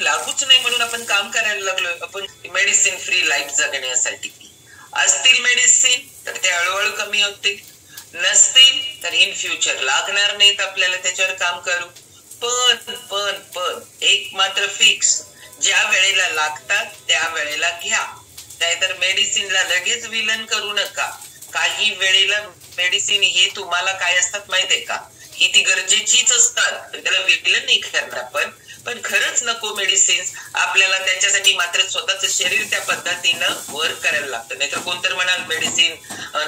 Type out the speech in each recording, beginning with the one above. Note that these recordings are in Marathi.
लागूच नाही म्हणून आपण काम करायला लागलोय. आपण मेडिसिन फ्री लाईफ जगण्यासाठी. असतील मेडिसिन तर ते हळूहळू कमी होतील, नसतील तर इन फ्युचर लागणार नाहीत आपल्याला त्याच्यावर काम करू. पण पण पण एक मात्र फिक्स, ज्या वेळेला लागतात त्या वेळेला घ्या. नाहीतर मेडिसिनला लगेच विलन करू नका. काही वेळेला मेडिसिन हे तुम्हाला काय असतात माहितीये का, ही ती गरजेचीच असतात, त्याला विलन नाही करणार. पण खरंच नको मेडिसिन्स आपल्याला, त्याच्यासाठी मात्र स्वतःच शरीर त्या पद्धतीनं वर्क करायला लागतं. नाहीतर कोणतर म्हणाल मेडिसिन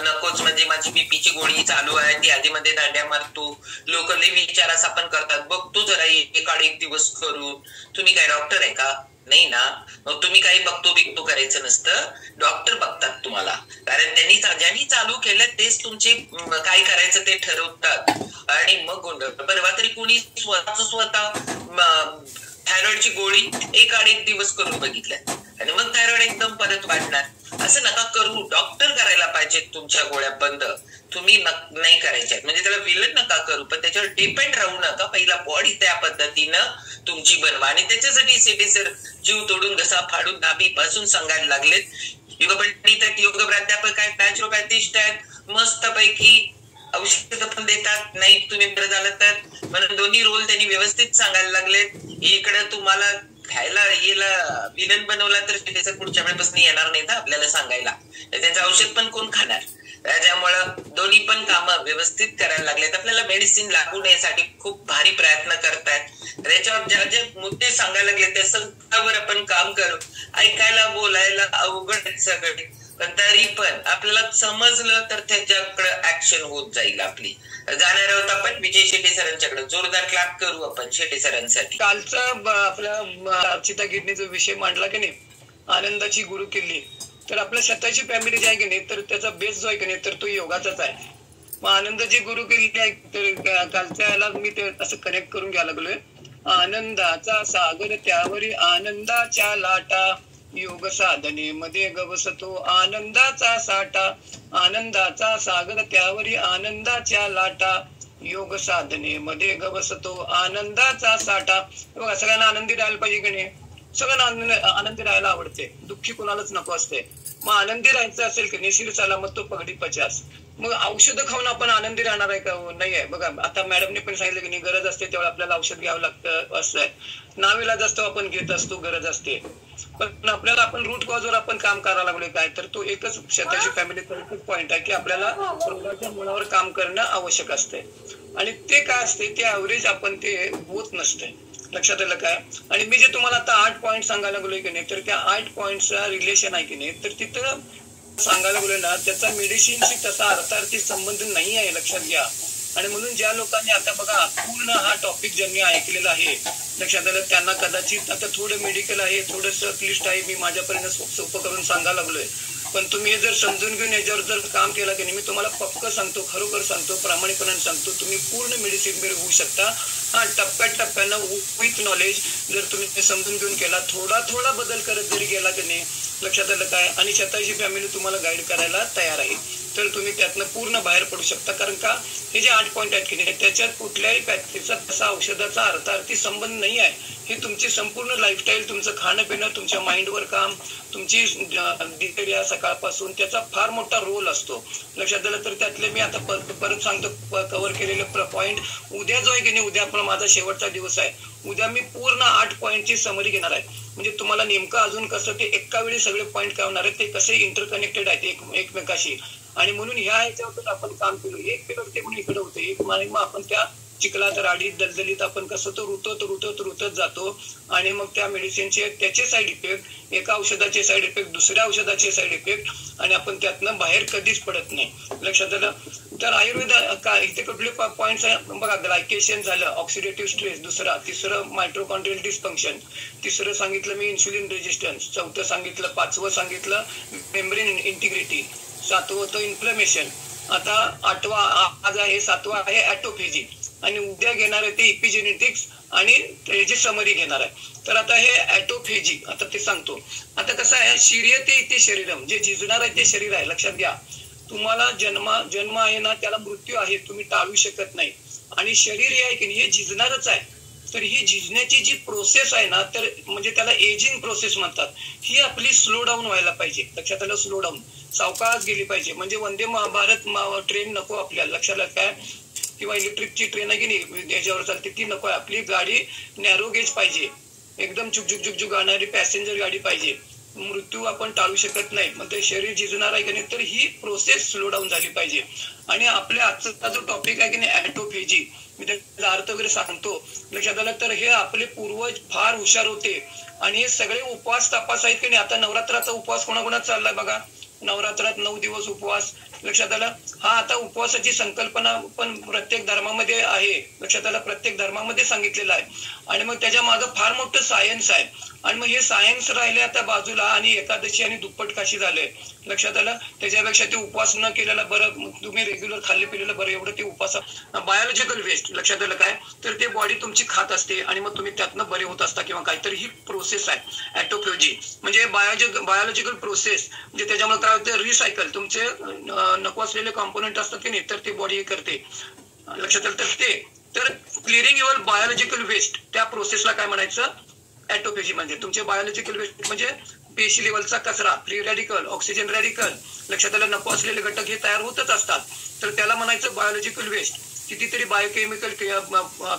नकोच, म्हणजे माझी बीपीची गोळी चालू आहे ती आधी मध्ये दांड्या मारतो. लोक लई विचारास आपण करतात, बघतो जरा एक दिवस करून. तुम्ही काय डॉक्टर आहे का? नाही ना. मग तुम्ही काही बघतो करायचं नसतं, डॉक्टर बघतात तुम्हाला. कारण ज्यांनी चालू केलं तेच तुमचे काय करायचं ते ठरवतात. आणि मग परवा तरी कुणी स्वतः थायरॉइडची गोळी एक दिवस करून बघितल्या आणि मग थायरॉइड एकदम परत वाढणार. असं नका करू. डॉक्टर करायला पाहिजेत तुमच्या गोळ्या बंद, तुम्ही नाही करायच्या. म्हणजे त्याला विलन नका करू, पण त्याच्यावर डिपेंड राहू नका. पहिला बॉडी त्या पद्धतीनं तुमची बनवा. आणि त्याच्यासाठी सिटी सर जीव तोडून घसा फाडून नाभीपासून सांगायला लागलेत. योगपंडित आहेत, योग प्राध्यापक आहेत, नॅचरोपॅथिस्ट आहेत, मस्तपैकी औषध पण देतात. नाही तुम्ही बरं झालं तर म्हणून दोन्ही रोल त्यांनी व्यवस्थित सांगायला लागलेत. इकडे तुम्हाला खायला येला विलन बनवला तर त्याचं पुढच्या वेळेपासून येणार नाही ना आपल्याला सांगायला. त्यांचं औषध पण कोण खाणार? त्याच्यामुळं दोन्ही पण कामं व्यवस्थित करायला लागलेत. आपल्याला मेडिसिन लागू नयेसाठी खूप भारी प्रयत्न करतायत. त्याच्यावर जे मुद्दे सांगायला लागले त्या सगळ्यावर आपण काम करू. ऐकायला बोलायला अवघड सगळे, पण तरी पण आपल्याला समजलं तर त्याच्याकडे ऍक्शन होत जाईल आपली. जाणार आहोत आपण विजय शेट्टी सरांच्याकडे. जोरदार क्लॅप करू आपण शेट्टी सरांसाठी. कालचा आपल्या चिता किडनीचा विषय मांडला की नाही, आनंदाची गुरु किल्ली. तर आपल्या स्वतःची फॅमिली जी आहे की नाही, तर त्याचा बेस जो आहे की नाही, तर तो योगाचाच आहे. मग आनंदाची गुरु किल्ली आहे. तर कालच्या याला मी ते असं कनेक्ट करून घ्यायला लागलोय. आनंदाचा सागर त्यावरी आनंदाच्या लाटा, योग साधने मध्ये गवसतो आनंदाचा साठा. आनंदाचा सागर त्यावरी आनंदाच्या लाटा, योग साधने मध्ये गवसतो आनंदाचा साठा. बघा, सगळ्यांना आनंदी राहायला पाहिजे की नाही? सगळ्यांना आनंदी राहायला आवडते, दुःखी कोणालाच नको असते. मग आनंदी राहायचं असेल की नाही, शिर सलामत तो पगडी 50. मग औषधं खाऊन आपण आनंदी राहणार आहे का? नाही आहे. बघा, आता मॅडमने पण सांगितलं की नाही, गरज असते तेव्हा आपल्याला औषध घ्यावं लागतं. असं आहे, नाविलाज असतो आपण घेत असतो, गरज असते. पण आपल्याला आपण रूट कॉजवर आपण काम करायला लागलोय काय, तर तो एकच स्वतःची फॅमिलीचा एकच पॉइंट आहे की आपल्याला रोगाच्या मुळावर काम करणं आवश्यक असते. आणि ते काय असते, ते ऍव्हरेज आपण ते होत नसते. लक्षात आलं काय? आणि मी जे तुम्हाला आता 8 पॉईंट सांगायला लागलोय की नाही, तर त्या 8 पॉईंटचा रिलेशन आहे की नाही, तर तिथं सांगायला लागलोय ना, त्याचा मेडिसिनशी तसा अर्थार्थी संबंध नाही आहे. लक्षात घ्या. आणि म्हणून ज्या लोकांनी आता बघा पूर्ण हा टॉपिक ज्यांनी ऐकलेला आहे, लक्षात आलं, त्यांना कदाचित आता थोडं मेडिकल आहे, थोडंसं क्लिष्ट आहे, मी माझ्यापर्यंत सोपं करून सांगायला लागलोय. पण तुम्ही हे जर समजून घेऊन याच्यावर जर काम केलं की नाही, मी तुम्हाला पक्क सांगतो, खरोखर सांगतो, प्रामाणिकपणे सांगतो, तुम्ही पूर्ण मेडिसिन बेर होऊ शकता. हा टप्प्याटप्प्यानं विथ नॉलेज जर तुम्ही समजून घेऊन केला, थोडा बदल करत जरी गेला की नाही, लक्षात आलं काय, आणि स्वतःची फॅमिली तुम्हाला गाईड करायला तयार आहे, तर तुम्ही त्यातनं पूर्ण बाहेर पडू शकता. कारण का, हे जे 8 पॉईंट आहेत की नाही, त्याच्यात कुठल्याही पॅथीचा तसा औषधाचा अर्थार्थी संबंध नाही आहे. हे तुमची संपूर्ण लाईफस्टाईल, तुमचं खाणं पिणं, तुमच्या माइंडवर काम, तुमची दिनचर्या सकाळपासून, त्याचा फार मोठा रोल असतो. लक्षात आलं. तर त्यातले मी आता परत सांगतो कव्हर केलेले पॉईंट. उद्या जो आहे की नाही, उद्या आपला माझा शेवटचा दिवस आहे. उद्या मी पूर्ण 8 पॉईंटची समरी घेणार आहे. म्हणजे तुम्हाला नेमकं अजून कसं ते एका वेळी सगळे पॉईंट काय होणार आहेत, ते कसे इंटरकनेक्टेड आहेत एकमेकाशी. आणि म्हणून ह्या ह्याच्यावर आपण काम केलं. एक पेपर ते म्हणून इकडे होते, एक मग आपण त्या चिखलात, राडीत, दलदलीत आपण कसं तो रुतत जातो. आणि मग त्या मेडिसिनचे त्याचे साईड इफेक्ट, एका औषधाचे साईड इफेक्ट, दुसऱ्या औषधाचे साईड इफेक्ट, आणि आपण त्यातनं बाहेर कधीच पडत नाही. लक्षात आलं. तर आयुर्वेद काय इथे कुठले पॉईंट्स आहे बघा. ग्लायकेशन झालं, ऑक्सिडेटिव्ह स्ट्रेस दुसरा, तिसरं मायट्रोकॉन्ड्रियल डिस्फंक्शन, तिसरं सांगितलं मी इन्सुलिन रेजिस्टन्स, चौथं सांगितलं, 5वं सांगितलं मेम्ब्रेन इंटिग्रिटी, 7वं होतं इन्फ्लमेशन. आता 8वा आज आहे, 7वा आहे ॲटोफेजी, आणि उद्या घेणार आहे ते इपिजेनेटिक्स, आणि त्याची समरी घेणार आहे. तर आता हे ॲटोफेजी, आता ते सांगतो. आता कसं आहे, शिर्यते इथे शरीरम, जे झिजणार आहे ते शरीर आहे. लक्षात घ्या. तुम्हाला जन्म आहे ना, त्याला मृत्यू आहे, तुम्ही टाळू शकत नाही. आणि शरीर हे आहे की नाही, हे झिजणारच आहे. तर ही झिजण्याची जी प्रोसेस आहे ना, तर म्हणजे त्याला एजिंग प्रोसेस म्हणतात, ही आपली स्लो डाऊन व्हायला पाहिजे. लक्षात आलं, स्लो डाऊन, सावकाश गेली पाहिजे. म्हणजे वंदे भारत ट्रेन नको आपल्याला, लक्षात आलं काय, किंवा इलेक्ट्रिकची ट्रेन आहे की नाही याच्यावर चालते ती नको आहे. आपली गाडी नॅरो गेज पाहिजे, एकदम झुकझुक झुकझुक गाणारी पॅसेंजर गाडी पाहिजे. मृत्यू आपण टाळू शकत नाही, मग ते शरीर झिजणार आहे की नाही, तर ही प्रोसेस स्लो डाऊन झाली पाहिजे. आणि आपल्या आजचा जो टॉपिक आहे की नाही ॲटोफेजी, मी त्याचा अर्थ वगैरे सांगतो, लक्षात आलं. तर हे आपले पूर्वज फार हुशार होते आणि हे सगळे उपवास तपास आहेत की नाही. आता नवरात्राचा उपवास कोणाकोणाचा चाललाय बघा, नवरात्रात 9 दिवस उपवास, लक्षात आलं. हा आता उपवासाची संकल्पना पण प्रत्येक धर्मामध्ये आहे, लक्षात आलं, प्रत्येक धर्मामध्ये सांगितलेलं आहे. आणि मग त्याच्या मागं फार मोठं सायन्स आहे. आणि मग हे सायन्स राहिले आता बाजूला आणि एकादशी आणि दुप्पट काशी झाले, लक्षात आलं. त्याच्यापेक्षा ते उपवास न केलेला बरं, तुम्ही रेग्युलर खाल्ले पिलेलं बरं, एवढं ते उपवास. बायोलॉजिकल वेस्ट, लक्षात आलं काय, तर ते बॉडी तुमची खात असते आणि मग तुम्ही त्यातनं बरे होत असता किंवा काहीतरी. ही प्रोसेस आहे ॲटोफेजी, म्हणजे बायोलॉजिकल प्रोसेस. म्हणजे त्याच्यामुळे काय होतं, रिसायकल, तुमचे नको असलेले कॉम्पोनंट असतात की नाही, तर ते बॉडी हे करते, लक्षात आलं. तर क्लिअरिंग युअर बायोलॉजिकल वेस्ट, त्या प्रोसेसला काय म्हणायचं, ॲटोफेजी. म्हणजे तुमचे बायोलॉजिकल वेस्ट म्हणजे पेशी लेवलचा कचरा, फ्री रॅडिकल, ऑक्सिजन रॅडिकल, लक्षात आलं, नको असलेले घटक हे तयार होतच असतात, तर त्याला म्हणायचं बायोलॉजिकल वेस्ट. कितीतरी बायोकेमिकल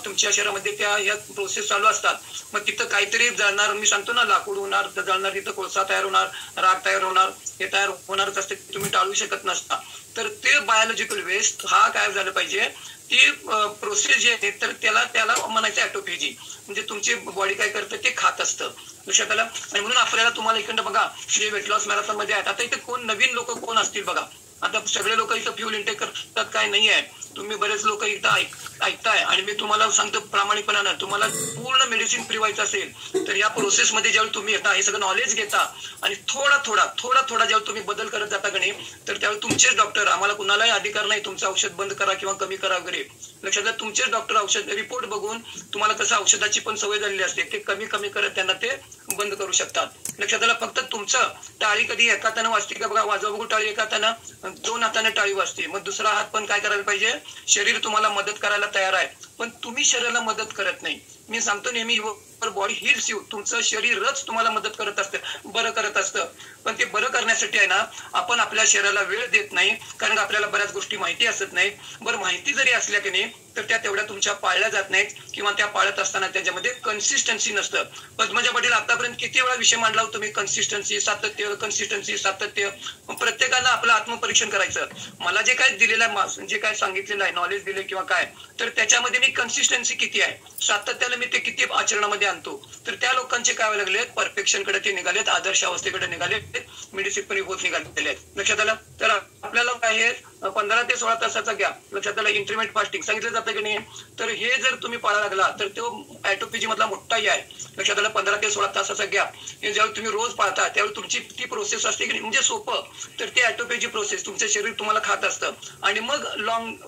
तुमच्या शरीरामध्ये त्या या प्रोसेस चालू असतात. मग तिथं काहीतरी जळणार, मी सांगतो ना, लाकूड होणार, जळणार, तिथं कोळसा तयार होणार, राग तयार होणार, हे तयार होणारच असते, तुम्ही टाळू शकत नसता. तर ते बायोलॉजिकल वेस्ट हा काय झालं पाहिजे, ती प्रोसेस जी आहे तर त्याला म्हणायचं ॲटोफेजी. म्हणजे तुमची बॉडी काय करते, ते खात असतं, लक्षात आलं. आणि म्हणून आपल्याला तुम्हाला इकडं बघा, जे वेट लॉस मॅरेथॉन मध्ये आहेत, आता इथे कोण नवीन लोक कोण असतील बघा. आता सगळे लोक इथं फ्युल इंटेक करतात काय नाही आहे, तुम्ही बरेच लोक इथं ऐकताय. आणि मी तुम्हाला सांगतो प्रामाणिकपणानं, तुम्हाला पूर्ण मेडिसिन फ्री व्हायचं असेल तर या प्रोसेसमध्ये ज्यावेळी तुम्ही येता, हे सगळं नॉलेज घेता आणि थोडा ज्यावेळी तुम्ही बदल करत जाता का नाही, तर त्यावेळी तुमचेच डॉक्टर, आम्हाला कुणालाही अधिकार नाही तुमचं औषध बंद करा किंवा कमी करा वगैरे, लक्षात घ्या. तुमचेच डॉक्टर औषध रिपोर्ट बघून, तुम्हाला कसं औषधाची पण सवय झालेली असते, ते कमी करत त्यांना ते बंद करू शकतात, लक्षात आलं. फक्त तुमचं टाळी कधी एका हातानं वाजते का बघा, वाजवा बघू टाळी एका हातानं, 2 हाताने टाळी वाजते. मग दुसरा हात पण काय करायला पाहिजे, शरीर तुम्हाला मदत करायला तयार आहे, पण तुम्ही शरीराला मदत करत नाही. मी सांगतो नेहमी, बॉडी हील्स यू, तुमचं शरीरच तुम्हाला मदत करत असतं, बरं करत असतं. पण ते बरं करण्यासाठी आहे ना, आपण आपल्या शरीराला वेळ देत नाही, कारण आपल्याला बऱ्याच गोष्टी माहिती असत नाही. बरं, माहिती जरी असल्या की नाही, तर त्या तेवढ्या तुमच्या पाळल्या जात नाहीत किंवा त्या पाळत असताना त्याच्यामध्ये कन्सिस्टन्सी नसतं. पद्मजा पाटील आतापर्यंत किती वेळा विषय मांडला तुम्ही, कन्सिस्टन्सी, सातत्य. प्रत्येकानं आपलं आत्मपरीक्षण करायचं. मला जे काय दिलेलं आहे, जे काय सांगितलेलं आहे, नॉलेज दिले किंवा काय, तर त्याच्यामध्ये मी कन्सिस्टन्सी किती आहे, सातत्याला मी ते किती आचरणामध्ये आणतो. तर त्या लोकांचे काय लागलेत, परफेक्शन कडे ते निघालेत, आदर्श अवस्थेकडे निघालेत, मेडिसिन होत निघालेले आहेत, लक्षात आलं. तर आपल्याला काय आहे, 15 ते 16 तासाचा गॅप, लक्षात आलं, इंटरमिटेंट फास्टिंग सांगितलं जातं की नाही. तर हे जर तुम्ही पाळायला लागला तर तो ॲटोफेजी मधला मोठाही आहे, लक्षात आलं. 15 ते 16 तासाचा गॅप हे ज्यावेळी तुम्ही रोज पाळता, त्यावेळी तुमची ती प्रोसेस असते की नाही, म्हणजे सोपं. तर ती ॲटोफेजी प्रोसेस तुमचं शरीर तुम्हाला खात असतं. आणि मग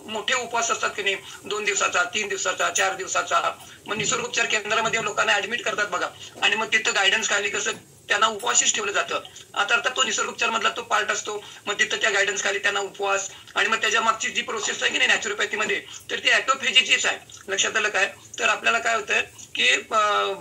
मोठे उपवास असतात की नाही, 2 दिवसाचा, 3 दिवसाचा, 4 दिवसाचा. मग निसर्गोपचार केंद्रामध्ये लोकांना ऍडमिट करतात बघा, आणि मग तिथं गायडन्स खाली कसं त्यांना उपवासच ठेवलं जातं. आता अर्थात तो निसर्गोपचार मधला तो पार्ट असतो, मग तिथं त्या गायडन्स खाली त्यांना उपवास. आणि मग त्याच्या मागची जी प्रोसेस आहे की नाही नॅचरोपॅथीमध्ये, तर ती ॲटोफेजीचीच आहे, लक्षात आलं काय. तर आपल्याला काय होतंय की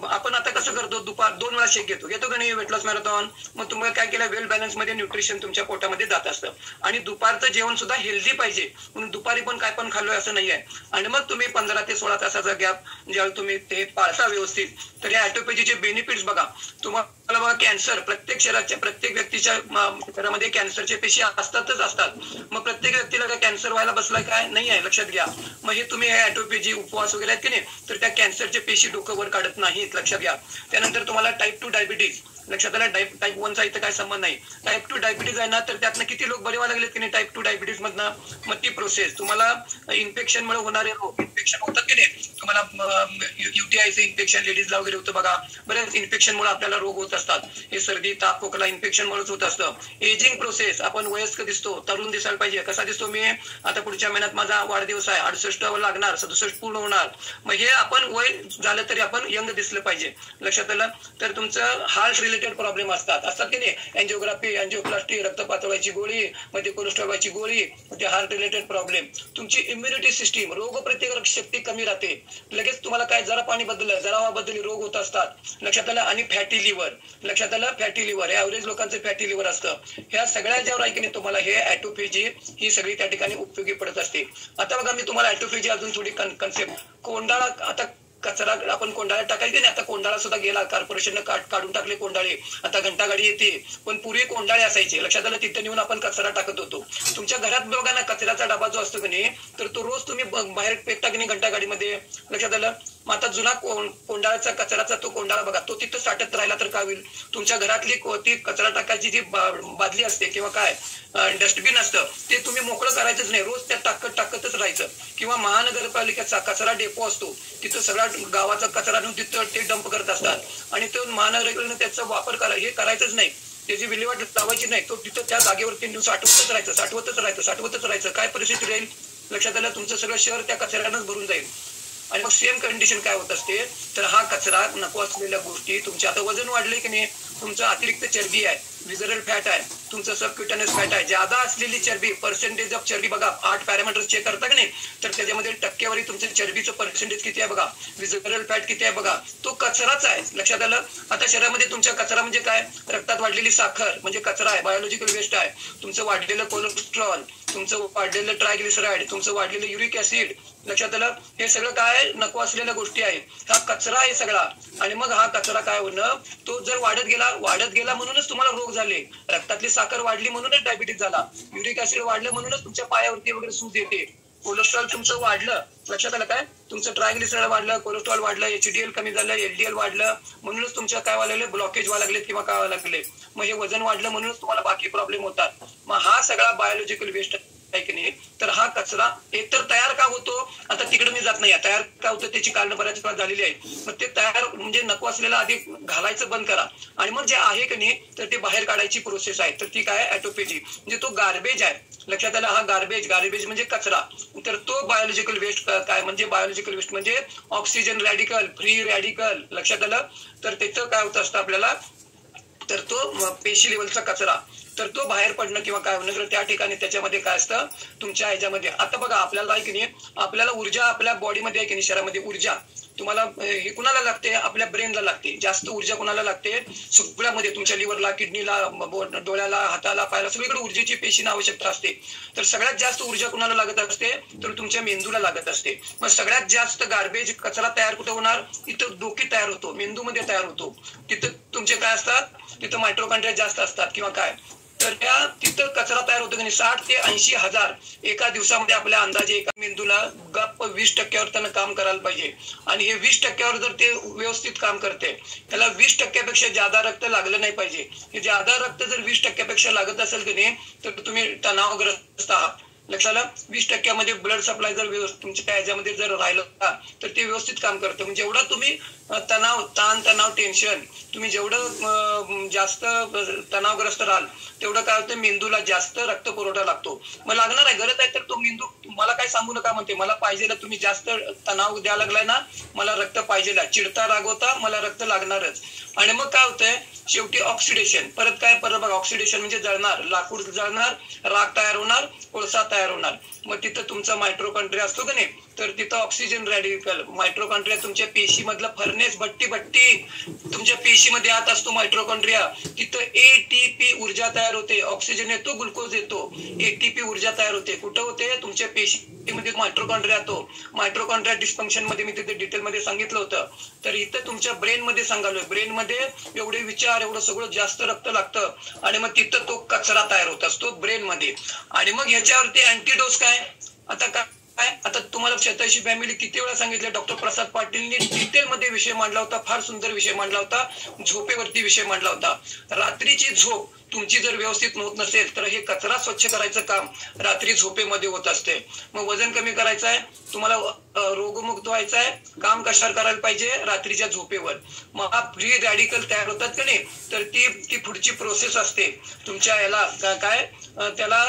आपण आता कसं करतो, दुपार 2 वेळा शेक घेतो का नाही वेट लॉस मॅरेथॉन. मग तुम्हाला काय केलं, वेल बॅलन्स मध्ये न्यूट्रिशन तुमच्या पोटामध्ये जात असतं. आणि दुपारचं जेवण सुद्धा हेल्दी पाहिजे, म्हणून दुपारी पण काय पण खाल्लोय असं नाही आहे. आणि मग तुम्ही 15 ते 16 तासाचा गॅप ज्यावेळी तुम्ही ते पाळता व्यवस्थित, तर या ॲटोफेजीचे बेनिफिट्स बघा. तुम्हाला बघा, कॅन्सर प्रत्येक शरीराच्या, प्रत्येक व्यक्तीच्या शरीरामध्ये कॅन्सरचे पेशी असतात. मग प्रत्येक व्यक्तीला काय कॅन्सर व्हायला बसलाय काय नाही आहे, लक्षात घ्या. मग हे तुम्ही ॲटोफेजी उपवास वगैरे आहेत की नाही, तर त्या कॅन्सरचे पेशी डोकं वर काढत नाहीत, लक्षात घ्या. त्यानंतर तुम्हाला टाईप 2 डायबिटीज, लक्षात आलं. टाईप 1चा इथं काय संबंध नाही. टाईप 2 डायबिटीज आहे ना, तर त्यातनं किती लोक बरे व्हायला लागलेत की नाही टाईप 2 डायबिटीज मधनं. मग ती प्रोसेस तुम्हाला इन्फेक्शनमुळे होणारे रोग, इन्फेक्शन होतात की नाही, तुम्हाला UTIचं इन्फेक्शन लेडीजला वगैरे होतं बघा, बऱ्याच इन्फेक्शनमुळे आपल्याला रोग होत होत असतात. हे सर्दी, ताप, खोकला, इन्फेक्शन मुळेच होत असतं. एजिंग प्रोसेस, आपण वयस्कर दिसतो, तरुण दिसायला पाहिजे. कसा दिसतो मी? आता पुढच्या महिन्यात माझा वाढदिवस आहे, 68 लागणार, 67 पूर्ण होणार. मग हे आपण वय झालं तरी आपण यंग दिसलं पाहिजे. लक्षात आलं? तर तुमचं हार्ट रिलेटेड प्रॉब्लेम असतात की नाही? अँजिओग्राफी, अँजिओप्लास्टी, रक्त पातळाची गोळी, मध्ये कोलेस्ट्रॉलची गोळी, ते हार्ट रिलेटेड प्रॉब्लेम. तुमची इम्युनिटी सिस्टीम, रोगप्रतिकारक शक्ती कमी राहते. लगेच तुम्हाला काय जरा पाणी बदललं, जरा हवा बदलली, रोग होत असतात. लक्षात आलं? आणि फॅटी लिव्हर, लक्षात आलं? फॅटी लिव्हर, ऍव्हरेज लोकांचं फॅटी लिव्हर असतं. ह्या सगळ्या ज्यावर आहे की नाही तुम्हाला हे ॲटोफेजी ही सगळी त्या ठिकाणी उपयोगी पडत असते. आता बघा मी तुम्हाला ॲटोफेजी अजून थोडी कन्सेप्ट, कोंडाळा, आता कचरा आपण कोंडाळ्यात टाकायचे नाही, आता कोंडाळा सुद्धा गेला, कॉर्पोरेशनने काढून टाकले कोंडाळे, आता घंटा गाडी येते. पण पूर्वी कोंडाळे असायचे, लक्षात आलं? तिथे नेऊन आपण कचरा टाकत होतो. तुमच्या घरात बघा ना कचऱ्याचा डबा जो असतो की नाही, तर तो रोज तुम्ही बाहेर फेकता की नाही घंटा गाडीमध्ये. लक्षात आलं? मग आता जुना कोंडाळ्याचा कचऱ्याचा तो कोंडाळा बघा, तो तिथं साठत राहिला तर काय होईल? तुमच्या घरातली ती कचरा टाकायची जी बादली असते किंवा काय डस्टबिन असतं ते तुम्ही मोकळं करायचंच नाही, रोज त्या टाकतच राहायचं. किंवा महानगरपालिकेचा कचरा डेपो असतो, तिथं सगळा गावाचा कचरा तिथं ते डंप करत असतात आणि तो महानगरपालिकेने त्याचा वापर हे करायचंच नाही, त्याची विल्हेवाट लावायची नाही. तो तिथं त्या जागेवरती साठवतच राहायचं. काय परिस्थिती राहील? लक्षात आलं? तुमचं सगळं शहर त्या कचऱ्यानंच भरून जाईल. आणि मग सेम कंडिशन काय होत असते, तर हा कचरा नको असलेल्या गोष्टी, तुमचे आता वजन वाढले की नाही, तुमचं अतिरिक्त चरबी आहे, विजरल फॅट आहे, तुमचं सबक्युटेनियस फॅट आहे, ज्यादा असलेली चरबी, पर्सेंटेज ऑफ चरबी बघा, 8 पॅरामीटर्स चेक करता की नाही, तर त्याच्यामध्ये टक्केवारी तुमच्या चरबीचं पर्सेंटेज किती आहे बघा, विजरल फॅट किती आहे बघा, तो कचराच आहे. लक्षात आलं? आता शरीरामध्ये तुमच्या कचरा म्हणजे काय? रक्तात वाढलेली साखर म्हणजे कचरा आहे, बायोलॉजिकल वेस्ट आहे. तुमचं वाढलेलं कोलेस्ट्रॉल, तुमचं वाढलेलं ट्रायग्लिसराईड, तुमचं वाढलेलं युरिक ऍसिड. लक्षात आलं? हे सगळं काय नको असलेल्या गोष्टी आहेत, हा कचरा आहे सगळा. आणि मग हा कचरा काय होणं, तो जर वाढत गेला म्हणूनच तुम्हाला रोग झाले. रक्तातली साखर वाढली म्हणूनच डायबिटीस झाला, युरिक ऍसिड वाढलं म्हणूनच तुमच्या पायावरती वगैरे सूज येते, कोलेस्ट्रॉल तुमचं वाढलं. लक्षात आलं काय? तुमचं ट्रायग्लिसराईड वाढलं, कोलेस्ट्रॉल वाढलं, HDL कमी झालं, LDL वाढलं म्हणूनच तुमच्या काय व्हायला ब्लॉकेज व्हायला लागले किंवा काय व्हायला लागले. मग हे वजन वाढलं म्हणूनच तुम्हाला बाकी प्रॉब्लेम होतात. मग हा सगळा बायोलॉजिकल वेस्ट आहे की नाही, तर हा कचरा एकतर तयार का होतो, आता तिकडे मी जात नाही, तयार का होतं त्याची कारण बऱ्याच वेळा झालेली आहे. मग ते तयार म्हणजे नको असलेला आधी घालायचं बंद करा आणि मग जे आहे की नाही तर ते बाहेर काढायची प्रोसेस आहे. तर ती काय? ॲटोफेजी, म्हणजे तो गार्बेज आहे. लक्षात आलं? हा गार्बेज म्हणजे कचरा. तर तो बायोलॉजिकल वेस्ट काय म्हणजे? बायोलॉजिकल वेस्ट म्हणजे ऑक्सिजन रॅडिकल, फ्री रॅडिकल. लक्षात आलं? तर त्याचं काय होत असतं आपल्याला, तर तो पेशी लेवलचा कचरा, तर तो बाहेर पडणं किंवा काय होणं, त्या ठिकाणी त्याच्यामध्ये काय असतं तुमच्या ह्याच्यामध्ये. आता बघा आपल्याला आहे की नाही, आपल्याला ऊर्जा आपल्या बॉडीमध्ये आहे की नाही, शरीरामध्ये ऊर्जा तुम्हाला हे कुणाला लागते? आपल्या ब्रेनला लागते. जास्त ऊर्जा कुणाला लागते? सगळ्यामध्ये, तुमच्या लिव्हरला, किडनीला, डोळ्याला, हाताला, पायाला, सगळीकडे ऊर्जेची पेशींना आवश्यकता असते. तर सगळ्यात जास्त ऊर्जा कुणाला लागत असते? तर तुमच्या मेंदूला लागत असते. मग सगळ्यात जास्त गार्बेज कचरा तयार कुठे होणार? इथं डोकी तयार होतो, मेंदूमध्ये तयार होतो. तिथं तुमचे काय असतात? तिथं मायट्रोकॉन्ड्रिया जास्त असतात किंवा काय, तर त्या तिथं कचरा तयार होतो की नाही. 60 ते 80 हजार एका दिवसामध्ये आपल्या अंदाजे एका मेंदूला गप्प 20% त्यानं काम करायला पाहिजे. आणि हे 20% जर ते व्यवस्थित काम करते, त्याला 20% ज्यादा रक्त लागलं नाही पाहिजे. हे ज्यादा रक्त जर 20% लागत असेल की नाही, तर तुम्ही तणावग्रस्त आहात. लक्षात आलं? 20% ब्लड सप्लाय जर व्यवस्थित तुमच्या ह्याच्यामध्ये जर राहिलं तर ते व्यवस्थित काम करतं. म्हणजे जेवढा तुम्ही ताण, टेन्शन, तुम्ही जेवढं जास्त तणावग्रस्त राहाल तेवढं काय होतं, मेंदूला जास्त रक्त पुरवठा लागतो. मग लागणार आहे, गरज आहे तर तो मेंदू मला काय सांगू नका म्हणते, मला पाहिजे, तुम्ही जास्त तणाव द्यायला लागलाय ना, मला रक्त पाहिजे, चिडता रागवता, मला रक्त लागणारच. आणि मग काय होतंय शेवटी ऑक्सिडेशन, परत बघा ऑक्सिडेशन म्हणजे जळणार, लाकूड जळणार, राख तयार होणार, कोळसा तयार होणार. मग तिथं तुमचा मायट्रोकॉन्ड्रिया असतो की नाही, तर तिथं ऑक्सिजन रॅडिकल, मायट्रोकॉन्ड्रिया तुमच्या पेशीमधला फर्नेस, भट्टी तुमच्या पेशीमध्ये आत असतो मायट्रोकॉन्ड्रिया. तिथं ATP ऊर्जा तयार होते, ऑक्सिजन येतो, ग्लुकोज येतो, ATP ऊर्जा तयार होते. कुठं होते? तुमच्या पेशीमध्ये मायट्रोकॉन्ड्रिया येतो. मायट्रोकॉन्ड्रिया डिस्फंक्शन मध्ये मी तिथे डिटेलमध्ये सांगितलं होतं. तर इथं तुमच्या ब्रेन मध्ये सांगालोय, ब्रेन मध्ये एवढे विचार, एवढं सगळं जास्त रक्त लागतं आणि मग तिथं तो कचरा तयार होत असतो ब्रेन मध्ये. आणि मग ह्याच्यावरती अँटीडोस काय? आता काय काय आता तुम्हाला शतायुषी फॅमिली किती वेळा सांगितलं, डॉक्टर प्रसाद पाटीलनी डिटेलमध्ये विषय मांडला होता, फार सुंदर विषय मांडला होता, झोपेवरती विषय मांडला होता. रात्रीची झोप तुमची जर व्यवस्थित होत नसेल तर हे कचरा स्वच्छ करायचं काम रात्री झोपेमध्ये होत असते. मग वजन कमी करायचं आहे, तुम्हाला रोगमुक्त व्हायचं आहे, काम कशावर करायला पाहिजे, रात्रीच्या झोपेवर. मग हा फ्री रॅडिकल तयार होतात का नाही, तर ती पुढची प्रोसेस असते तुमच्या याला काय त्याला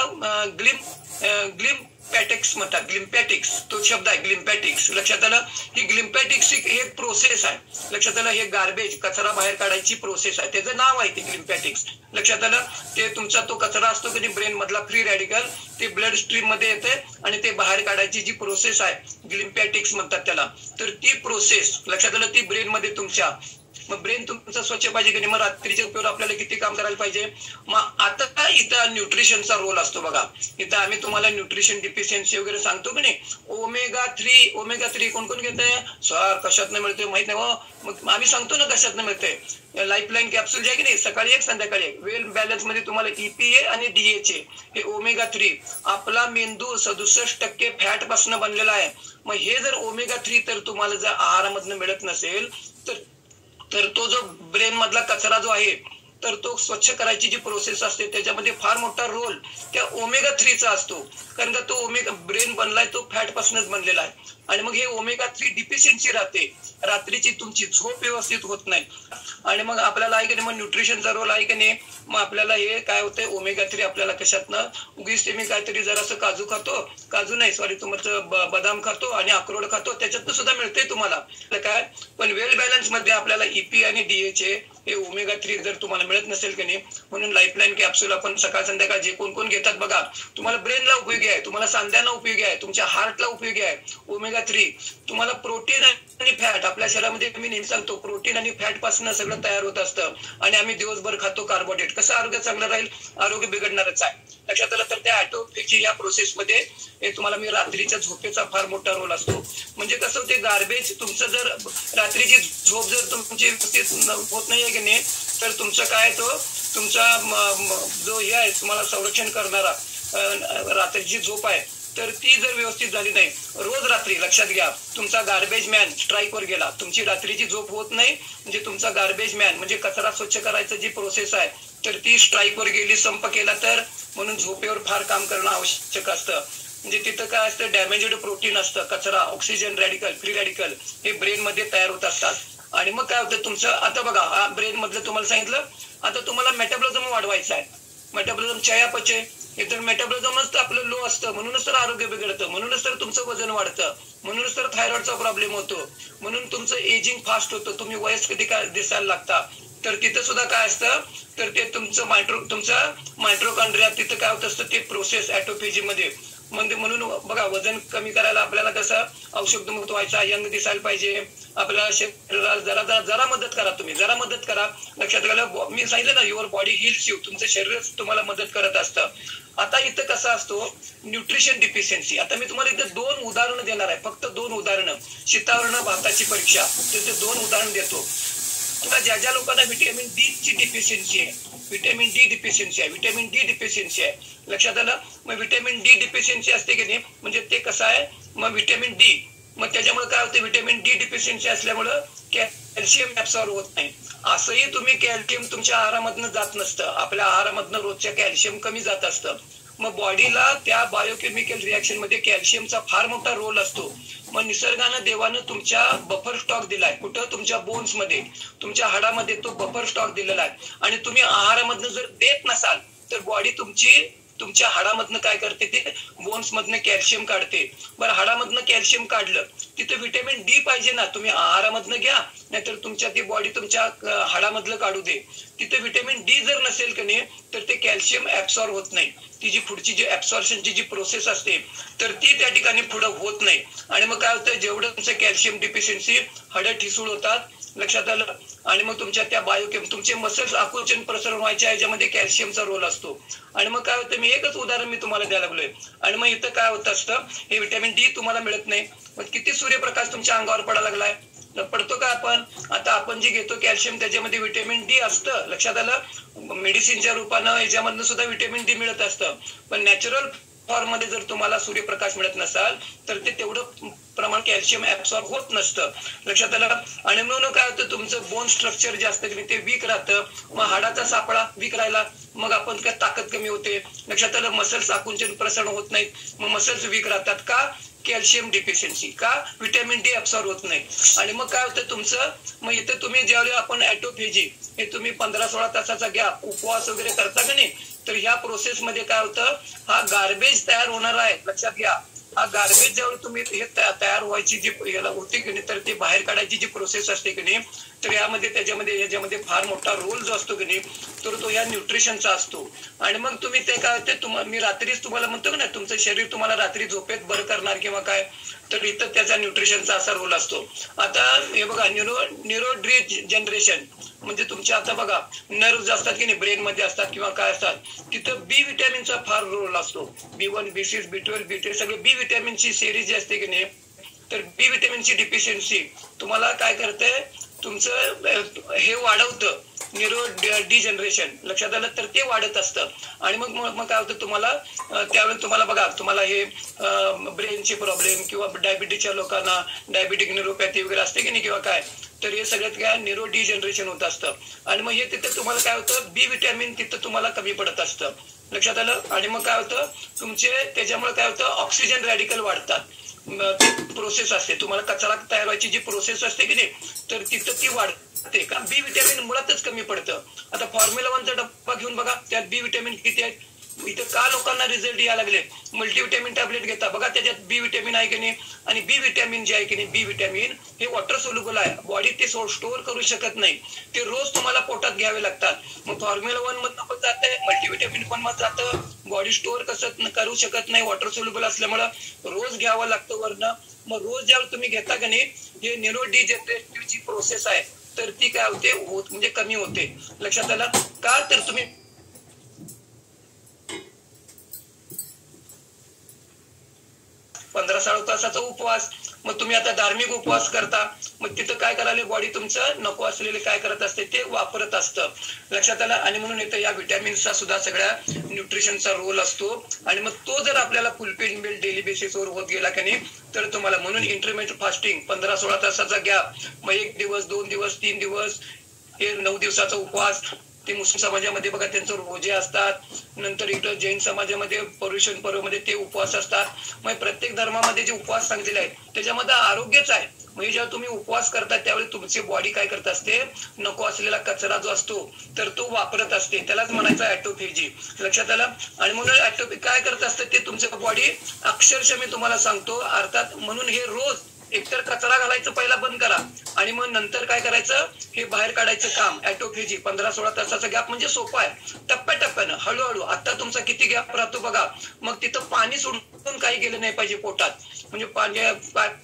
ग्लिम्पॅटिक्स म्हणतात. ग्लिम्पॅटिक्स तो शब्द आहे, ग्लिम्पॅटिक्स. लक्षात आलं, ही ग्लिम्पॅटिक्स ही एक प्रोसेस आहे. लक्षात आलं, हे गार्बेज कचरा बाहेर काढायची प्रोसेस आहे, त्याचं नाव आहे ते ग्लिम्पॅटिक्स. लक्षात आलं, ते तुमचा तो कचरा असतो की ब्रेन मधला फ्री रॅडिकल ते ब्लड स्ट्रीम मध्ये येते आणि ते बाहेर काढायची जी प्रोसेस आहे ग्लिम्पॅटिक्स म्हणतात त्याला. तर ती प्रोसेस लक्षात आलं, ती ब्रेन मध्ये तुमच्या. मग ब्रेन तुमचं स्वच्छ पाहिजे की नाही, मग रात्रीच्या उपयोग आपल्याला किती काम करायला पाहिजे. मग आता इथं न्यूट्रिशनचा रोल असतो बघा. इथं आम्ही तुम्हाला न्यूट्रिशन डिफिशियन्सी वगैरे सांगतो की नाही. ओमेगा 3 कोण कोण घेते सर, कशातनं मिळते माहित नाही हो. मग आम्ही सांगतो ना कशातनं मिळते. लाईफलाईन कॅप्सूल जे आहे की नाही, सकाळी एक संध्याकाळी एक. वेल बॅलन्स मध्ये तुम्हाला EPA आणि DHA हे ओमेगा 3. आपला मेंदू 67% फॅट पासून बनलेला आहे. मग हे जर ओमेगा 3 तर तुम्हाला जर आहारामधनं मिळत नसेल तर तो जो ब्रेन मधला कचरा जो आहे तर तो स्वच्छ करायची जी प्रोसेस असते त्याच्यामध्ये फार मोठा रोल त्या ओमेगा 3चा असतो. कारण का तो ओमेगा ब्रेन बनलाय तो फॅट पासूनच बनलेला आहे. आणि मग हे ओमेगा 3 डिफिशियन्सी राहते, रात्रीची तुमची झोप व्यवस्थित होत नाही. आणि मग आपल्याला आहे की नाही, मग न्यूट्रिशनचा रोल आहे की नाही, मग आपल्याला हे काय होतंय ओमेगा 3 आपल्याला कशातनं उगीच मी काहीतरी जरासं काजू नाही सॉरी तुमचं बदाम खातो आणि अक्रोड खातो त्याच्यातनं सुद्धा मिळते तुम्हाला काय. पण वेल बॅलन्स मध्ये आपल्याला EPA आणि DHA हे ओमेगा 3 जर तुम्हाला मिळत नसेल की नाही, म्हणून लाईफलाईन कॅप्सूल आपण सकाळ संध्याकाळ जे कोण कोण घेतात बघा, तुम्हाला ब्रेनला उपयोगी आहे, तुम्हाला सांध्यांना उपयोगी आहे, तुमच्या हार्टला उपयोगी आहे ओमेगा 3. तुम्हाला प्रोटीन आणि फॅट आपल्या शरीरामध्ये मी नेहमी सांगतो प्रोटीन आणि फॅट पासून सगळं तयार होत असतं. आणि आम्ही दिवसभर खातो कार्बोहायड्रेट, कसं आरोग्य चांगलं राहील, आरोग्य बिघडणारच आहे. लक्षात आलं, तर त्या ऑटोफेजी या प्रोसेसमध्ये हे तुम्हाला मी रात्रीच्या झोपेचा फार मोठा रोल असतो. म्हणजे कसं ते गार्बेज तुमचं जर रात्रीची झोप जर तुमची व्यवस्थित होत नाहीये की नाही, तर तुमचं काय तो तुमचा जो हे आहे तुम्हाला संरक्षण करणारा रात्रीची झोप आहे तर ती जर व्यवस्थित झाली नाही, रोज रात्री लक्षात घ्या तुमचा गार्बेज मॅन स्ट्राईकवर गेला, तुमची रात्रीची झोप होत नाही, म्हणजे तुमचा गार्बेज मॅन म्हणजे कचरा स्वच्छ करायचं जी प्रोसेस आहे तर ती स्ट्राईकवर गेली, संप केला तर. म्हणून झोपेवर फार काम करणं आवश्यक असतं. म्हणजे तिथं काय असतं, डॅमेज्ड प्रोटीन असतं, कचरा, ऑक्सिजन रॅडिकल, फ्री रॅडिकल हे ब्रेन मध्ये तयार होत असतात. आणि मग काय होतं तुमचं, आता बघा ब्रेन मधलं तुम्हाला सांगितलं, आता तुम्हाला मेटाबॉलिझम वाढवायचं आहे. मेटाबॉलिझम चयापचय हे तर मेटाबॉलिझमच आपलं लो असतं, म्हणूनच तर आरोग्य बिघडतं, म्हणूनच तर तुमचं वजन वाढतं, म्हणूनच तर थायरॉइडचा प्रॉब्लेम होतो, म्हणून तुमचं एजिंग फास्ट होतं, तुम्ही वयस्क दिसायला लागता. तर तिथं सुद्धा काय असतं, तर ते तुमचं मायट्रोकॉन्ड्रिया तिथं काय होत असतं ते प्रोसेस ऑटोफेजी मध्ये. म्हणजे म्हणून बघा वजन कमी करायला आपल्याला कसं औषधमुक्त व्हायचा, यंग दिसायला पाहिजे, आपल्याला शरीराला जरा मदत करा, तुम्ही जरा मदत करा. लक्षात घ्या, मी सांगितलं ना युअर बॉडी हिल्स यू, तुमचं शरीर तुम्हाला मदत करत असतं. आता इथं कसं असतो न्यूट्रिशन डिफिशियन्सी. आता मी तुम्हाला इथं 2 उदाहरणं देणार आहे, फक्त 2 उदाहरणं. शीतावरण भाताची परीक्षा तिथे 2 उदाहरण देतो. ज्या लोकांना व्हिटॅमिन डी ची डिफिशियन्सी आहे, व्हिटॅमिन डी डिफिशियन्सी आहे, लक्षात आलं. मग व्हिटॅमिन डी डिफिशियन्सी असते की नाही, म्हणजे ते कसं आहे, मग व्हिटॅमिन डी, मग त्याच्यामुळे काय होतं, व्हिटॅमिन डी डिफिशियन्सी असल्यामुळं कॅल्शियम ऍब्सॉर्ब होत नाही. असंही तुम्ही कॅल्शियम तुमच्या आहारामधनं जात नसतं, आपल्या आहारामधनं रोजच्या कॅल्शियम कमी जात असतं. मग बॉडीला त्या बायोकेमिकल रिॲक्शन मध्ये कॅल्शियमचा फार मोठा रोल असतो. मग निसर्गानं देवानं तुमच्या बफर स्टॉक दिलाय, कुठं तुमच्या बोन्स मध्ये, तुमच्या हाडामध्ये तो बफर स्टॉक दिलेला आहे. आणि तुम्ही आहारामधनं जर देत नसाल तर बॉडी तुमच्या हाडामधनं काय करते, ते बोन्स मधनं कॅल्शियम काढते. बरं, हाडामधनं कॅल्शियम काढलं, तिथे व्हिटॅमिन डी पाहिजे ना, तुम्ही आहारामधनं घ्या, नाहीतर तुमच्या ती बॉडी तुमच्या हाडामधलं काढू दे. तिथे व्हिटॅमिन डी जर नसेल की नाही तर ते कॅल्शियम ऍब्सॉर्ब होत नाही. ती जी पुढची जी ऍब्सॉर्प्शनची जी प्रोसेस असते तर ती त्या ठिकाणी पुढे होत नाही. आणि मग काय होतं, जेवढं तुमचं कॅल्शियम डिफिशियन्सी हाडं ठिसूळ होतात, लक्षात आलं. आणि मग तुमच्या त्या बायोकेम तुमचे मसल्स आकुंचन प्रसरण व्हायच्या याच्यामध्ये कॅल्शियमचा रोल असतो. आणि मग काय होतं, मी एकच उदाहरण मी तुम्हाला द्यायला लागलोय. आणि मग इथं काय होत असतं, हे व्हिटॅमिन डी तुम्हाला मिळत नाही. मग किती सूर्यप्रकाश तुमच्या अंगावर पडायला लागलाय, पडतो का आपण, आता आपण जे घेतो कॅल्शियम त्याच्यामध्ये व्हिटॅमिन डी असतं, लक्षात आलं. मेडिसिनच्या रूपानं याच्यामधनं सुद्धा व्हिटॅमिन डी मिळत असतं. पण नॅचरल फॉर्म मध्ये जर तुम्हाला सूर्यप्रकाश मिळत नसाल तर ते तेवढं प्रमाण कॅल्शियम ऍब्सॉर्ब होत नसतं, लक्षात आलं. आणि म्हणून काय होतं, तुमचं बोन स्ट्रक्चर जे असतं ते वीक राहतं. मग हाडाचा सापळा वीक राहिला मग आपण काय ताकद कमी होते, लक्षात आलं. मसल्स आकुंचन प्रसरण होत नाहीत, मग मसल्स वीक राहतात. का? Calcium deficiency. का? व्हिटॅमिन डी ऍब्सॉर्ब होत नाही. आणि मग काय होतं तुमचं, मग इथं तुम्ही ज्यावेळी आपण ॲटोफेजी हे तुम्ही 15-16 तासाचा गॅप उपवास वगैरे करता का नाही, तर ह्या प्रोसेस मध्ये काय होतं, हा गार्बेज तयार होणार आहे, लक्षात घ्या. हा गार्बेज ज्यावेळी तुम्ही हे तयार व्हायची जी याला होती की नाही, तर ते बाहेर काढायची जी प्रोसेस असते की नाही, तर याच्यामध्ये फार मोठा रोल जो असतो की नाही, तर तो या न्यूट्रिशनचा असतो. आणि मग तुम्ही ते काय होते, मी रात्रीच तुम्हाला म्हणतो की नाही, तुमचं शरीर तुम्हाला रात्री झोपेत बरं करणार किंवा काय, तर इथं त्याचा न्यूट्रिशनचा असा रोल असतो. आता हे बघा, न्यूरो जनरेशन म्हणजे तुमच्या आता बघा नर्व्ह असतात की नाही, ब्रेन मध्ये असतात किंवा काय असतात, तिथं बी विटॅमिनचा फार रोल असतो. B1, B6, B12, B13 सगळे बी विटॅमिनची सेरीज जी असते की नाही, तर बी विटॅमिनची डिफिशियन्सी तुम्हाला काय करते, तुमचं हे वाढवतं, न्यूरो डिजनरेशन, लक्षात आलं, तर ते वाढत असतं. आणि मग काय होतं तुम्हाला, त्यावेळेस तुम्हाला बघा, तुम्हाला हे ब्रेनचे प्रॉब्लेम किंवा डायबिटीसच्या लोकांना डायबिटिक न्यूरोपॅथी वगैरे असते की नाही किंवा काय, तर हे सगळ्यात काय न्यूरो डिजनरेशन होत असतं. आणि मग हे तिथे तुम्हाला काय होतं, बी विटॅमिन तिथं तुम्हाला कमी पडत असतं, लक्षात आलं. आणि मग काय होतं तुमचे, त्याच्यामुळे काय होतं, ऑक्सिजन रॅडिकल वाढतात. प्रोसेस असते, तुम्हाला कचरा तयार व्हायची जी प्रोसेस असते की नाही, तर तिथं ती वाढते. का? बी विटॅमिन मुळातच कमी पडतं. आता फॉर्म्युला 1चा डब्बा घेऊन बघा, त्यात बी विटॅमिन किती आहे. इथं का लोकांना रिझल्ट यायला लागले, मल्टीविटॅमिन टॅबलेट घेता बघा, त्याच्यात बी विटॅमिन आहे की नाही. आणि बी विटॅमिन जे आहे की नाही, बी विटॅमिन हे वॉटर सोल्युबल आहे, बॉडी ते स्टोअर करू शकत नाही, ते रोज तुम्हाला पोटात घ्यावे लागतात. मग फॉर्म्युला 1 मधनं पण जात आहे, मल्टीविटॅमिन पण मग जातं, बॉडी स्टोअर कसं करू शकत नाही वॉटर सोल्युबल असल्यामुळं, रोज घ्यावं लागतं वरनं. मग रोज ज्यावेळी तुम्ही घेता की नाही, हे न्यूरो डिजनरेटिव्हची प्रोसेस आहे, तर ती काय होते, म्हणजे कमी होते, लक्षात आलं. का? तर तुम्ही 15-16 तासाचा उपवास, मग तुम्ही आता धार्मिक उपवास करता, मग तिथं काय करायला, बॉडी तुमचं नको असलेले काय करत असते ते वापरत असतं, लक्षात आलं. आणि म्हणून इथं या विटॅमिन्सचा सुद्धा सगळ्या न्यूट्रिशनचा रोल असतो. आणि मग तो जर आपल्याला फुलफिल मिल डेली बेसिसवर होत गेला की नाही, तर तुम्हाला म्हणून इंटरमिटेंट फास्टिंग 15-16 तासाचा गॅप, मग 1 दिवस 2 दिवस 3 दिवस, हे 9 दिवसाचा उपवास. ते मुस्लिम समाजामध्ये बघा त्यांचं रोजे असतात, नंतर इकडं जैन समाजामध्ये पर्युषण पर्वमध्ये ते उपवास असतात. मग प्रत्येक धर्मामध्ये जे उपवास सांगितलेले आहेत त्याच्यामध्ये आरोग्यच आहे. म्हणजे जेव्हा तुम्ही उपवास करता त्यावेळी तुमची बॉडी काय करत असते, नको असलेला कचरा जो असतो तर तो वापरत असते, त्यालाच म्हणायचं ॲटोफेजी, लक्षात आलं. आणि म्हणून ॲटोफेजी काय करत असतं, ते तुमचं बॉडी अक्षरशः मी तुम्हाला सांगतो, अर्थात म्हणून हे रोज एकतर कचरा घालायचं पहिला बंद करा, आणि मग नंतर काय करायचं, हे बाहेर काढायचं काम. ॲटोफेजी 15-16 तासाचा गॅप म्हणजे सोपा आहे, टप्प्याटप्प्यानं हळूहळू. आता तुमचा किती गॅप राहतो बघा, मग तिथं पाणी सोडून काही गेलं नाही पाहिजे पोटात, म्हणजे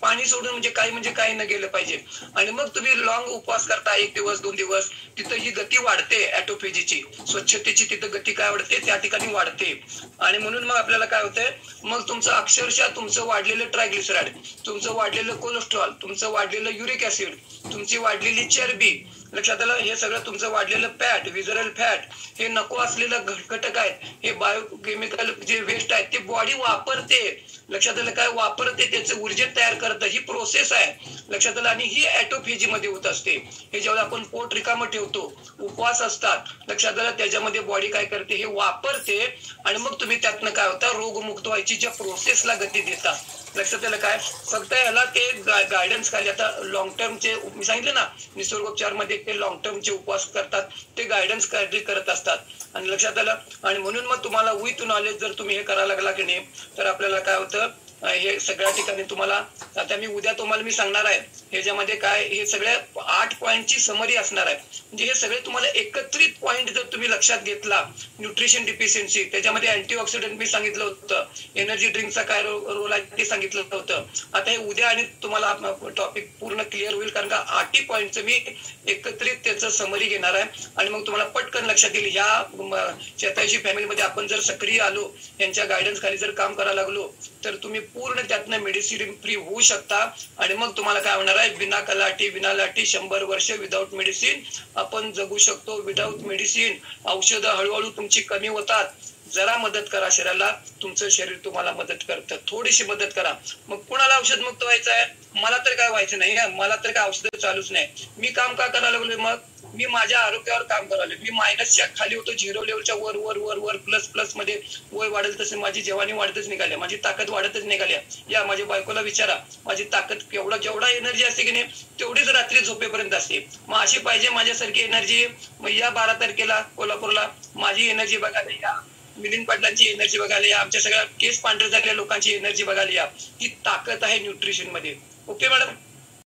पाणी सोडून म्हणजे काही न गेलं पाहिजे. आणि मग तुम्ही लॉंग उपवास करता 1 दिवस 2 दिवस, तिथं ही गती वाढते ॲटोफेजीची, स्वच्छतेची तिथं गती काय वाढते, त्या ठिकाणी वाढते. आणि म्हणून मग आपल्याला काय होतंय, मग तुमचं अक्षरशः तुमचं वाढलेलं ट्रायग्लिसराईड, तुमचं वाढलेलं कोलेस्ट्रॉल, तुमचं वाढलेलं युरिक ऍसिड, तुमची वाढलेली चरबी, लक्षात आलं, हे सगळं तुमचं वाढलेलं फॅट, विजरल फॅट, हे नको असलेलं घटक आहेत, हे बायोकेमिकल जे वेस्ट आहेत ते बॉडी वापरते, लक्षात आलं, काय वापरते, त्याचं ऊर्जा तयार करतं, ही प्रोसेस आहे, लक्षात आलं. आणि ही ॲटोफेजी मध्ये होत असते. हे जेव्हा आपण पोट रिकामं ठेवतो, उपवास असतात, लक्षात आलं, त्याच्यामध्ये बॉडी काय करते, हे वापरते. आणि मग तुम्ही त्यातनं काय होता, रोगमुक्त व्हायची ज्या प्रोसेसला गती देता, लक्षात आलं काय. फक्त याला ते गायडन्स खाली, आता लॉंग टर्मचे मी सांगितलं ना, निसर्गोपचार मध्ये ते लॉंग टर्मचे उपवास करतात, ते गायडन्स करत असतात. आणि लक्षात आलं. आणि म्हणून मग तुम्हाला विथ नॉलेज जर तुम्ही हे करायला लागला की नाही, तर आपल्याला काय होतं, हे सगळ्या ठिकाणी तुम्हाला, आता मी उद्या तुम्हाला मी सांगणार आहे ह्याच्यामध्ये काय, हे सगळ्या 8 पॉईंटची समरी असणार आहे. म्हणजे हे सगळे तुम्हाला एकत्रित पॉईंट जर तुम्ही लक्षात घेतला, न्यूट्रिशन डिफिशियन्सी, त्याच्यामध्ये अँटीऑक्सिडंट मी सांगितलं होतं, एनर्जी ड्रिंकचा काय रोल आहे ते सांगितलं होतं. आता हे उद्या आणि तुम्हाला टॉपिक पूर्ण क्लिअर होईल, कारण का 8 पॉईंटचं मी एकत्रित त्याचं समरी घेणार आहे. आणि मग तुम्हाला पटकन लक्षात येईल, ह्या चेतायशी फॅमिलीमध्ये आपण जर सक्रिय आलो, यांच्या गायडन्स खाली जर काम करायला लागलो, तर तुम्ही पूर्ण त्यातनं मेडिसिन फ्री होऊ शकता आणि मग तुम्हाला काय होणार आहे, बिना कलाटी बिना लाटी 100 वर्ष विदाऊट मेडिसिन आपण जगू शकतो. विदाऊट मेडिसिन औषधं हळूहळू तुमची कमी होतात. जरा मदत करा शरीराला, तुमचं शरीर तुम्हाला मदत करतं. थोडीशी मदत करा. मग कुणाला औषध मुक्त व्हायचं आहे? मला तर काय व्हायचं नाही, मला तर काय औषध चालूच नाही. मी काम का करायला लागलोय? मग मी माझ्या आरोग्यावर काम करायला. मी मायनसच्या खाली होतो, 0 लेवलच्या वर वर वर वर प्लस प्लस मध्ये वय वाढेल तसे माझी जवानी वाढतच निघाली, माझी ताकद वाढतच निघाली. या माझ्या बायकोला विचारा, माझी ताकद जेवढा एनर्जी असते की नाही तेवढीच रात्री झोपेपर्यंत असते. मग अशी पाहिजे माझ्यासारखी एनर्जी. मग या 12 तारखेला कोल्हापूरला माझी एनर्जी बघायला या, मिलिंद पाटलांची एनर्जी बघायला या, आमच्या सगळ्या केस पांढरे झालेल्या लोकांची एनर्जी बघायला या. ती ताकद आहे न्यूट्रिशन मध्ये. Okay madam.